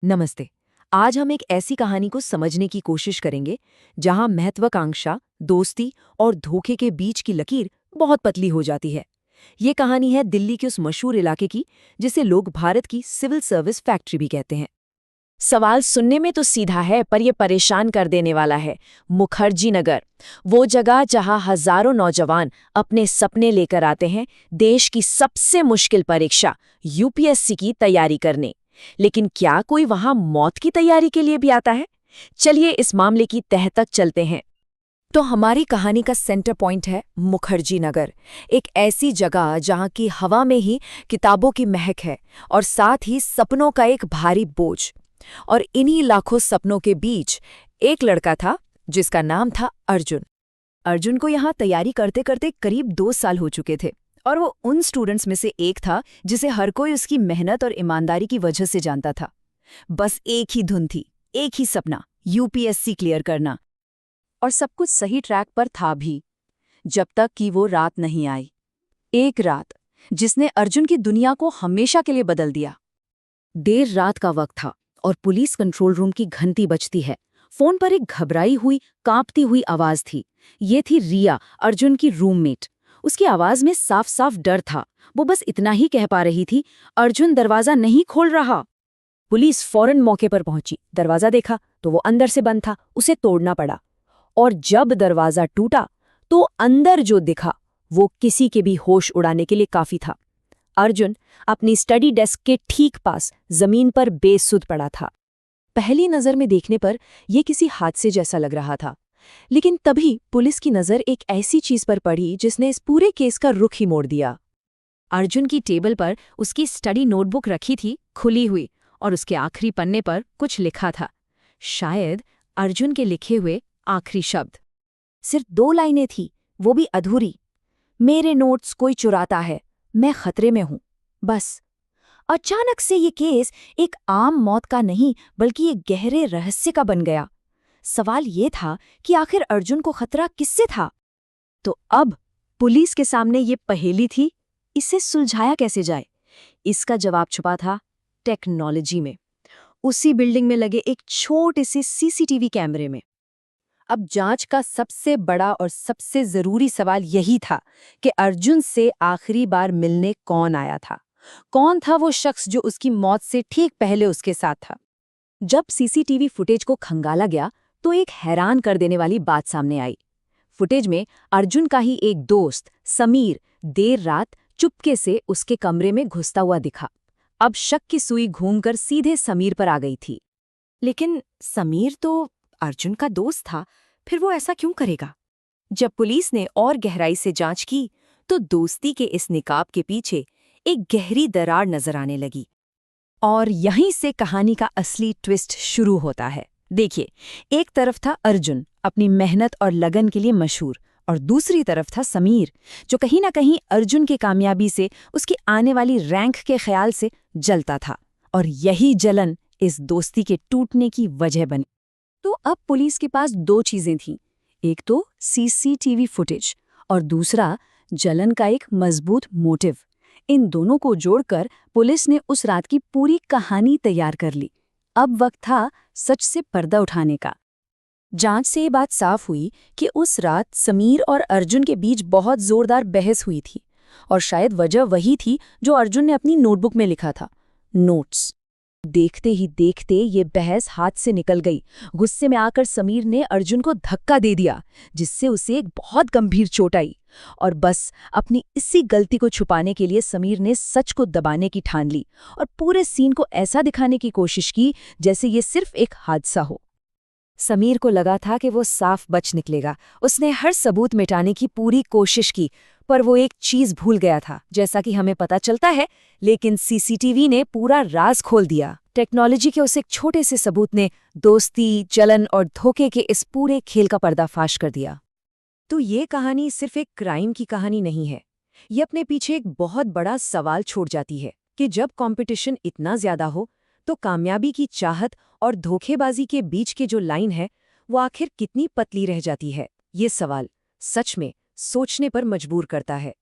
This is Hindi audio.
नमस्ते। आज हम एक ऐसी कहानी को समझने की कोशिश करेंगे जहां महत्वाकांक्षा, दोस्ती और धोखे के बीच की लकीर बहुत पतली हो जाती है। ये कहानी है दिल्ली के उस मशहूर इलाके की जिसे लोग भारत की सिविल सर्विस फैक्ट्री भी कहते हैं। सवाल सुनने में तो सीधा है, पर यह परेशान कर देने वाला है। मुखर्जी नगर, वो जगह जहां हजारों नौजवान अपने सपने लेकर आते हैं देश की सबसे मुश्किल परीक्षा यूपीएससी की तैयारी करने। लेकिन क्या कोई वहां मौत की तैयारी के लिए भी आता है? चलिए इस मामले की तह तक चलते हैं। तो हमारी कहानी का सेंटर पॉइंट है मुखर्जी नगर, एक ऐसी जगह जहां की हवा में ही किताबों की महक है और साथ ही सपनों का एक भारी बोझ। और इन्हीं लाखों सपनों के बीच एक लड़का था जिसका नाम था अर्जुन। अर्जुन को यहाँ तैयारी करते करते करीब 2 साल हो चुके थे और वो उन स्टूडेंट्स में से एक था जिसे हर कोई उसकी मेहनत और ईमानदारी की वजह से जानता था। बस एक ही धुन थी, एक ही सपना, यूपीएससी क्लियर करना। और सब कुछ सही ट्रैक पर था भी, जब तक कि वो रात नहीं आई। एक रात जिसने अर्जुन की दुनिया को हमेशा के लिए बदल दिया। देर रात का वक्त था और पुलिस कंट्रोल रूम की घंटी बजती है। फोन पर एक घबराई हुई, कांपती हुई आवाज थी। ये थी रिया, अर्जुन की रूममेट। उसकी आवाज में साफ साफ डर था। वो बस इतना ही कह पा रही थी, अर्जुन दरवाजा नहीं खोल रहा। पुलिस फौरन मौके पर पहुंची। दरवाजा देखा तो वो अंदर से बंद था, उसे तोड़ना पड़ा। और जब दरवाजा टूटा तो अंदर जो दिखा वो किसी के भी होश उड़ाने के लिए काफी था। अर्जुन अपनी स्टडी डेस्क के ठीक पास जमीन पर बेसुध पड़ा था। पहली नजर में देखने पर यह किसी हादसे जैसा लग रहा था, लेकिन तभी पुलिस की नजर एक ऐसी चीज पर पड़ी जिसने इस पूरे केस का रुख ही मोड़ दिया। अर्जुन की टेबल पर उसकी स्टडी नोटबुक रखी थी, खुली हुई, और उसके आखिरी पन्ने पर कुछ लिखा था। शायद अर्जुन के लिखे हुए आखिरी शब्द। सिर्फ 2 लाइनें थी, वो भी अधूरी। मेरे नोट्स कोई चुराता है, मैं खतरे में हूं। बस। अचानक से ये केस एक आम मौत का नहीं बल्कि एक गहरे रहस्य का बन गया। सवाल ये था कि आखिर अर्जुन को खतरा किससे था? तो अब पुलिस के सामने ये पहेली थी, इसे सुलझाया कैसे जाए? इसका जवाब छुपा था टेक्नोलॉजी में, उसी बिल्डिंग में लगे एक छोटे से सीसीटीवी कैमरे में। अब जांच का सबसे बड़ा और सबसे जरूरी सवाल यही था कि अर्जुन से आखिरी बार मिलने कौन आया था। कौन था वो शख्स जो उसकी मौत से ठीक पहले उसके साथ था? जब सीसीटीवी फुटेज को खंगाला गया तो एक हैरान कर देने वाली बात सामने आई। फुटेज में अर्जुन का ही एक दोस्त समीर देर रात चुपके से उसके कमरे में घुसता हुआ दिखा। अब शक की सुई घूमकर सीधे समीर पर आ गई थी। लेकिन समीर तो अर्जुन का दोस्त था, फिर वो ऐसा क्यों करेगा? जब पुलिस ने और गहराई से जांच की तो दोस्ती के इस निकाब के पीछे एक गहरी दरार नजर आने लगी। और यहीं से कहानी का असली ट्विस्ट शुरू होता है। देखिए, एक तरफ था अर्जुन, अपनी मेहनत और लगन के लिए मशहूर, और दूसरी तरफ था समीर, जो कहीं ना कहीं अर्जुन की कामयाबी से, उसकी आने वाली रैंक के ख्याल से जलता था। और यही जलन इस दोस्ती के टूटने की वजह बनी। तो अब पुलिस के पास 2 चीजें थीं, एक तो सीसीटीवी फुटेज और दूसरा जलन का एक मजबूत मोटिव। इन दोनों को जोड़कर पुलिस ने उस रात की पूरी कहानी तैयार कर ली। अब वक्त था सच से पर्दा उठाने का। जांच से ये बात साफ हुई कि उस रात समीर और अर्जुन के बीच बहुत जोरदार बहस हुई थी, और शायद वजह वही थी जो अर्जुन ने अपनी नोटबुक में लिखा था, नोट्स। देखते ही देखते ये बहस हाथ से निकल गई। गुस्से में आकर समीर ने अर्जुन को धक्का दे दिया, जिससे उसे एक बहुत गंभीर चोट आई। और बस अपनी इसी गलती को छुपाने के लिए समीर ने सच को दबाने की ठान ली और पूरे सीन को ऐसा दिखाने की कोशिश की जैसे ये सिर्फ एक हादसा हो। समीर को लगा था कि वो साफ बच निकलेगा। उसने हर सबूत मिटाने की पूरी कोशिश की, पर वो एक चीज भूल गया था, जैसा कि हमें पता चलता है। लेकिन सीसीटीवी ने पूरा राज खोल दिया। टेक्नोलॉजी के उस एक छोटे से सबूत ने दोस्ती, जलन और धोखे के इस पूरे खेल का पर्दाफाश कर दिया। तो ये कहानी सिर्फ एक क्राइम की कहानी नहीं है। ये अपने पीछे एक बहुत बड़ा सवाल छोड़ जाती है कि जब कंपटीशन इतना ज्यादा हो तो कामयाबी की चाहत और धोखेबाजी के बीच के जो लाइन है वो आखिर कितनी पतली रह जाती है। ये सवाल सच में सोचने पर मजबूर करता है।